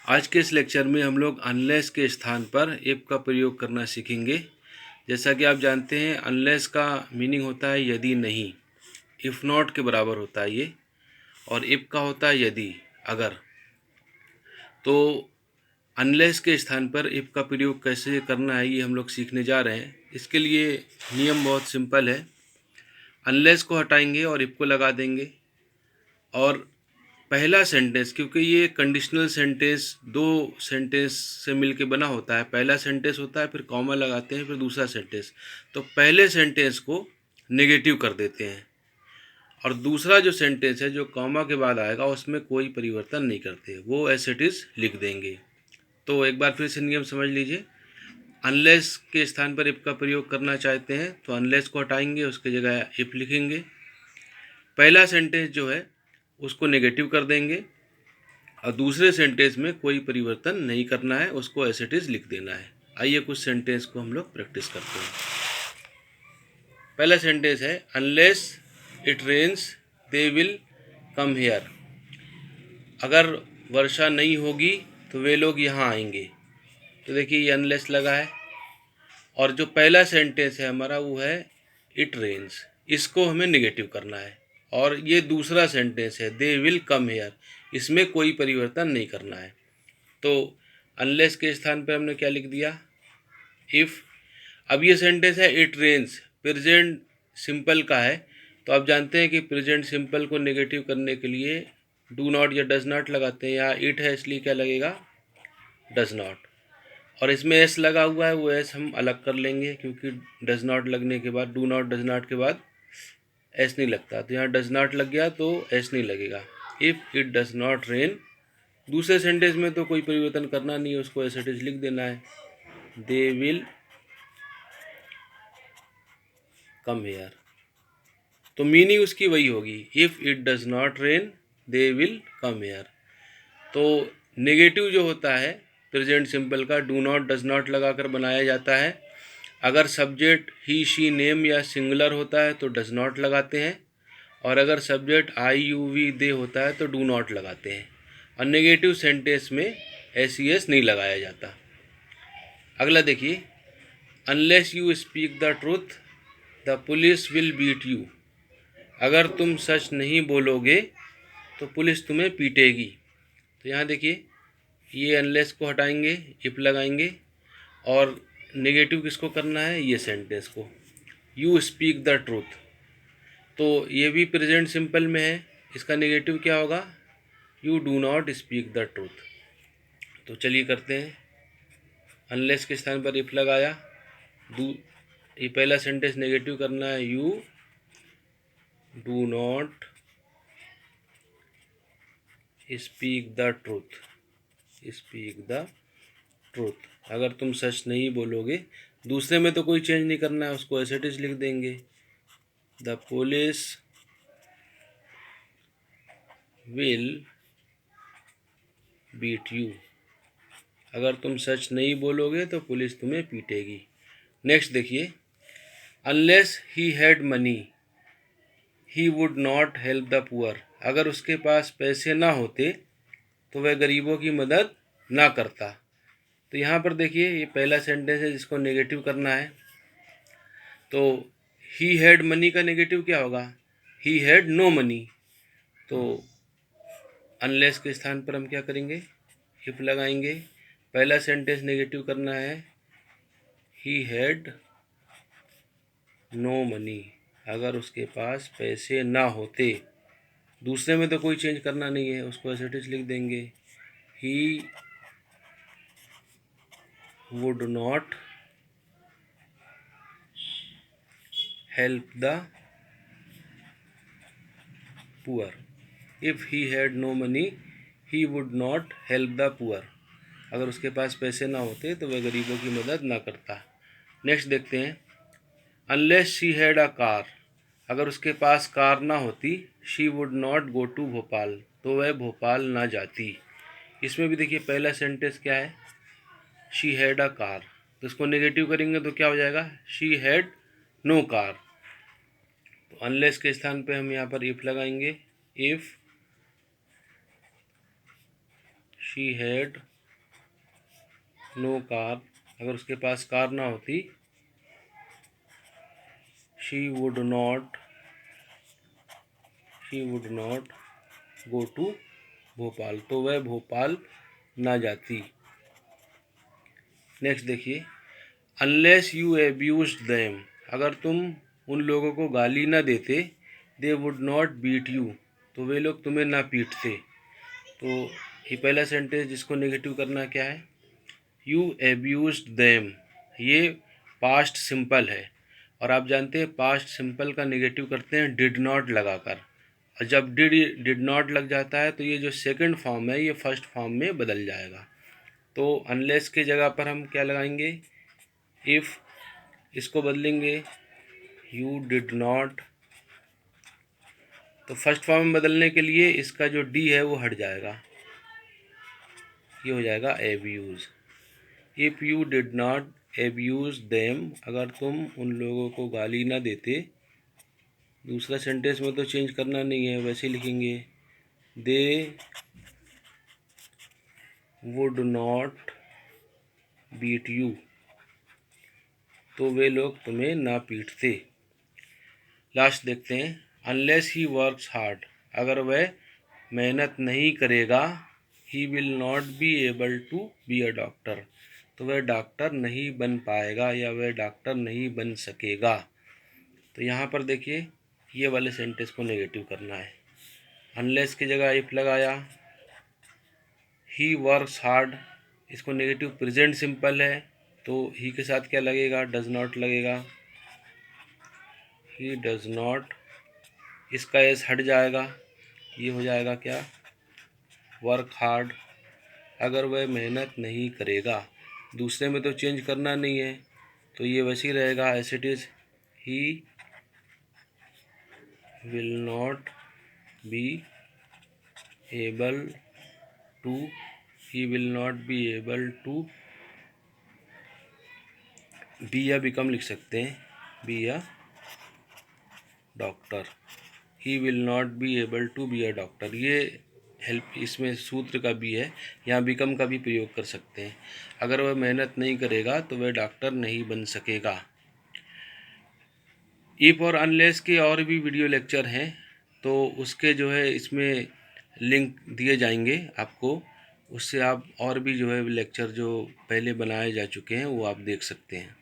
आज के इस लेक्चर में हम लोग अनलेस के स्थान पर इफ का प्रयोग करना सीखेंगे। जैसा कि आप जानते हैं अनलेस का मीनिंग होता है यदि नहीं, इफ़ नॉट के बराबर होता है ये, और इफ का होता है यदि, अगर। तो अनलेस के स्थान पर इफ का प्रयोग कैसे करना है ये हम लोग सीखने जा रहे हैं। इसके लिए नियम बहुत सिंपल है। अनलेस को हटाएंगे और इफ को लगा देंगे, और पहला सेंटेंस, क्योंकि ये कंडीशनल सेंटेंस दो सेंटेंस से मिलके बना होता है। पहला सेंटेंस होता है, फिर कॉमा लगाते हैं, फिर दूसरा सेंटेंस। तो पहले सेंटेंस को नेगेटिव कर देते हैं, और दूसरा जो सेंटेंस है जो कॉमा के बाद आएगा उसमें कोई परिवर्तन नहीं करते, वो एज इट इज़ लिख देंगे। तो एक बार फिर से नियम समझ लीजिए। अनलेस के स्थान पर इफ का प्रयोग करना चाहते हैं तो अनलेस को हटाएंगे, उसकी जगह इफ लिखेंगे। पहला सेंटेंस जो है उसको नेगेटिव कर देंगे, और दूसरे सेंटेंस में कोई परिवर्तन नहीं करना है, उसको एज इट इज़ लिख देना है। आइए कुछ सेंटेंस को हम लोग प्रैक्टिस करते हैं। पहला सेंटेंस है unless it rains they will come here. अगर वर्षा नहीं होगी तो वे लोग यहाँ आएंगे। तो देखिए ये अनलेस लगा है, और जो पहला सेंटेंस है हमारा वो है इट रेन्स, इसको हमें नेगेटिव करना है। और ये दूसरा सेंटेंस है दे विल कम हेयर, इसमें कोई परिवर्तन नहीं करना है। तो अनलेस के स्थान पर हमने क्या लिख दिया, इफ़। अब ये सेंटेंस है इट रेन्स, प्रेजेंट सिंपल का है। तो आप जानते हैं कि प्रेजेंट सिंपल को नेगेटिव करने के लिए डू नॉट या डज नॉट लगाते हैं। यहाँ इट है इसलिए क्या लगेगा, डज नॉट। और इसमें एस लगा हुआ है, वो एस हम अलग कर लेंगे, क्योंकि डज नॉट लगने के बाद, डू नॉट डज नॉट के बाद एस नहीं लगता। तो यहाँ डज नॉट लग गया तो एस नहीं लगेगा। If it does not rain, दूसरे सेंटेंस में तो कोई परिवर्तन करना नहीं है, उसको एज इट इज लिख देना है, दे विल कम हेयर। तो मीनिंग उसकी वही होगी, if it does not rain they will come hair. तो नेगेटिव जो होता है प्रेजेंट सिंपल का, डू नॉट डज नॉट लगाकर बनाया जाता है। अगर सब्जेक्ट ही शी नेम या सिंगुलर होता है तो डज नॉट लगाते हैं, और अगर सब्जेक्ट आई यू वी दे होता है तो डू नॉट लगाते हैं। और नेगेटिव सेंटेंस में एस ई एस नहीं लगाया जाता। अगला देखिए, unless you speak the truth the police will beat you. अगर तुम सच नहीं बोलोगे तो पुलिस तुम्हें पीटेगी। तो यहाँ देखिए ये अनलेस को हटाएंगे, इफ लगाएंगे, और नेगेटिव किसको करना है, ये सेंटेंस को, यू स्पीक द ट्रूथ। तो ये भी प्रेजेंट सिंपल में है, इसका नेगेटिव क्या होगा, you do not speak the truth. तो चलिए करते हैं। अनलेस के स्थान पर इफ लगाया, ये पहला सेंटेंस नेगेटिव करना है, you do not speak the truth, speak the truth. अगर तुम सच नहीं बोलोगे, दूसरे में तो कोई चेंज नहीं करना है, उसको एज इट इज लिख देंगे, the police will beat you. अगर तुम सच नहीं बोलोगे तो पुलिस तुम्हें पीटेगी। नेक्स्ट देखिए, unless he had money he would not help the poor. अगर उसके पास पैसे ना होते तो वह गरीबों की मदद ना करता। तो यहाँ पर देखिए ये पहला सेंटेंस है जिसको नेगेटिव करना है। तो ही हैड मनी का नेगेटिव क्या होगा, ही हैड नो मनी। तो अनलेस के स्थान पर हम क्या करेंगे, इफ लगाएंगे। पहला सेंटेंस नेगेटिव करना है, ही हैड नो मनी, अगर उसके पास पैसे ना होते। दूसरे में तो कोई चेंज करना नहीं है, उसको एज इट इज लिख देंगे, he would not help the poor. If he had no money he would not help the poor. अगर उसके पास पैसे ना होते तो वह गरीबों की मदद ना करता। नेक्स्ट देखते हैं, unless she had a car. अगर उसके पास कार ना होती, she would not go to Bhopal, तो वह भोपाल ना जाती। इसमें भी देखिए पहला सेंटेंस क्या है, शी हैड अ कार। तो इसको नेगेटिव करेंगे तो क्या हो जाएगा, शी हैड नो कार। तो अनलेस के स्थान पे हम यहाँ पर इफ लगाएंगे, if she had no car, अगर उसके पास कार ना होती, she would not go to Bhopal, तो वह भोपाल ना जाती। नेक्स्ट देखिए, अनलेस यू एब्यूज्ड देम, अगर तुम उन लोगों को गाली ना देते, they would not beat you, तो वे लोग तुम्हें ना पीटते। तो ये पहला सेंटेंस जिसको नेगेटिव करना क्या है, यू एब्यूज्ड देम, ये पास्ट सिंपल है और आप जानते हैं पास्ट सिंपल का नेगेटिव करते हैं डिड नॉट लगाकर, और जब डिड नॉट लग जाता है तो ये जो सेकंड फॉर्म है ये फर्स्ट फॉर्म में बदल जाएगा। तो अनलेस की जगह पर हम क्या लगाएंगे, इफ़, इसको बदलेंगे यू डिड नॉट, तो फर्स्ट फॉर्म में बदलने के लिए इसका जो डी है वो हट जाएगा, ये हो जाएगा abuse. If you did not abuse them, अगर तुम उन लोगों को गाली ना देते, दूसरा सेंटेंस में तो चेंज करना नहीं है, वैसे लिखेंगे they would not beat you, तो वे लोग तुम्हें ना पीटते। लास्ट देखते हैं, अनलेस ही वर्क्स हार्ड, अगर वह मेहनत नहीं करेगा, he will not be able to be a doctor, तो वह डॉक्टर नहीं बन पाएगा या वह डॉक्टर नहीं बन सकेगा। तो यहाँ पर देखिए ये वाले सेंटेंस को नेगेटिव करना है, अनलेस की जगह इफ लगाया, ही वर्क्स हार्ड, इसको नेगेटिव प्रेजेंट सिंपल है तो ही के साथ क्या लगेगा, डज नॉट लगेगा, ही डज नॉट, इसका एस हट जाएगा, ये हो जाएगा क्या, वर्क हार्ड, अगर वह मेहनत नहीं करेगा, दूसरे में तो चेंज करना नहीं है तो ये वैसे ही रहेगा as it is, he will not be able to, he will not be able to be या बिकम लिख सकते हैं, बी या doctor, he will not be able to be a doctor, ये हेल्प इसमें सूत्र का भी है, यहाँ बिकम का भी प्रयोग कर सकते हैं, अगर वह मेहनत नहीं करेगा तो वह डॉक्टर नहीं बन सकेगा। इफ़ और अनलेस के और भी वीडियो लेक्चर हैं तो उसके जो है इसमें लिंक दिए जाएंगे आपको, उससे आप और भी जो है लेक्चर जो पहले बनाए जा चुके हैं वो आप देख सकते हैं।